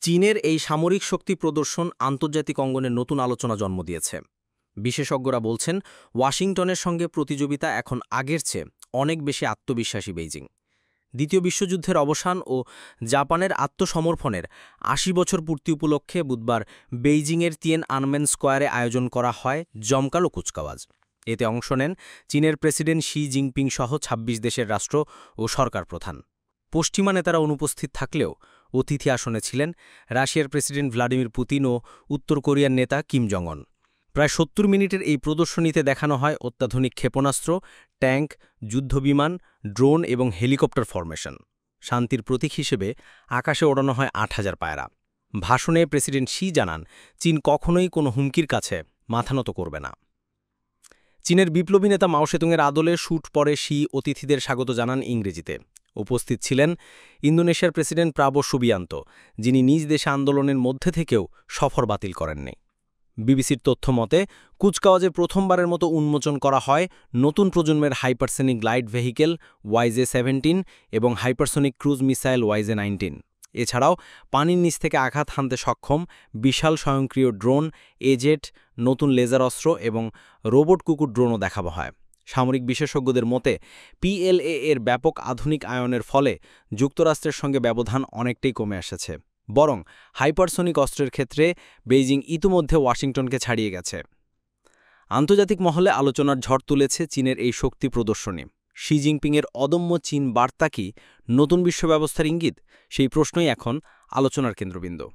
চীনের এই সামরিক শক্তি প্রদর্শন আন্তর্জাতিক অঙ্গনে নতুন আলোচনা জন্ম দিয়েছে। বিশেষজ্ঞরা বলছেন, ওয়াশিংটনের সঙ্গে প্রতিযোগিতা এখন আগের চেয়ে অনেক বেশি আত্মবিশ্বাসী বেইজিং। দ্বিতীয় বিশ্বযুদ্ধের অবসান ও জাপানের আত্মসমর্পণের ৮০ বছর পূর্তি উপলক্ষে বুধবার বেইজিংয়ের তিয়ানআনমেন স্কোয়ারে আয়োজন করা হয় জমকালো কুচকাওয়াজ। এতে অংশ নেন চীনের প্রেসিডেন্ট শি জিনপিং সহ ২৬ দেশের রাষ্ট্র ও সরকার প্রধান। পশ্চিমা নেতারা অনুপস্থিত থাকলেও অতিথি আসনে ছিলেন রাশিয়ার প্রেসিডেন্ট ভ্লাদিমির পুতিন ও উত্তর কোরিয়ার নেতা কিম জং উন। প্রায় ৭০ মিনিটের এই প্রদর্শনীতে দেখানো হয় অত্যাধুনিক ক্ষেপণাস্ত্র, ট্যাঙ্ক, যুদ্ধবিমান, ড্রোন এবং হেলিকপ্টার ফরমেশন। শান্তির প্রতীক হিসেবে আকাশে ওড়ানো হয় ৮,০০০ পায়রা। ভাষণে প্রেসিডেন্ট শি জানান, চীন কখনোই কোনো হুমকির কাছে মাথা নত করবে না। চীনের বিপ্লবী নেতা মাও সেতুংয়ের আদলে শ্যুট পরে শি অতিথিদের স্বাগত জানান ইংরেজিতে। উপস্থিত ছিলেন ইন্দোনেশিয়ার প্রেসিডেন্ট প্রাবো সুবিয়ান্ত, যিনি নিজ দেশে আন্দোলনের মধ্যে থেকেও সফর বাতিল করেননি। বিবিসির তথ্য মতে কুচকাওয়াজে প্রথমবারের মতো উন্মোচন করা হয় নতুন প্রজন্মের হাইপারসনিক গ্লাইড ভেহিকেল YJ-17 এবং হাইপারসনিক ক্রুজ মিসাইল YJ-19। এছাড়াও পানির নিচ থেকে আঘাত হানতে সক্ষম বিশাল স্বয়ংক্রিয় ড্রোন, এজেট, নতুন লেজার অস্ত্র এবং রোবট কুকুর ড্রোনও দেখানো হয়। সামরিক বিশেষজ্ঞদের মতে PLA এর ব্যাপক আধুনিক আয়নের ফলে যুক্তরাষ্ট্রের সঙ্গে ব্যবধান অনেকটাই কমে এসেছে। বরং হাইপারসনিক অস্ত্রের ক্ষেত্রে বেইজিং ইতিমধ্যে ওয়াশিংটনকে ছাড়িয়ে গেছে। আন্তর্জাতিক মহলে আলোচনার ঝড় তুলেছে চীনের এই শক্তি প্রদর্শনী। শি জিনপিংয়ের অদম্য চীন বার্তা কি নতুন বিশ্ব ব্যবস্থার ইঙ্গিত? সেই প্রশ্নই এখন আলোচনার কেন্দ্রবিন্দু।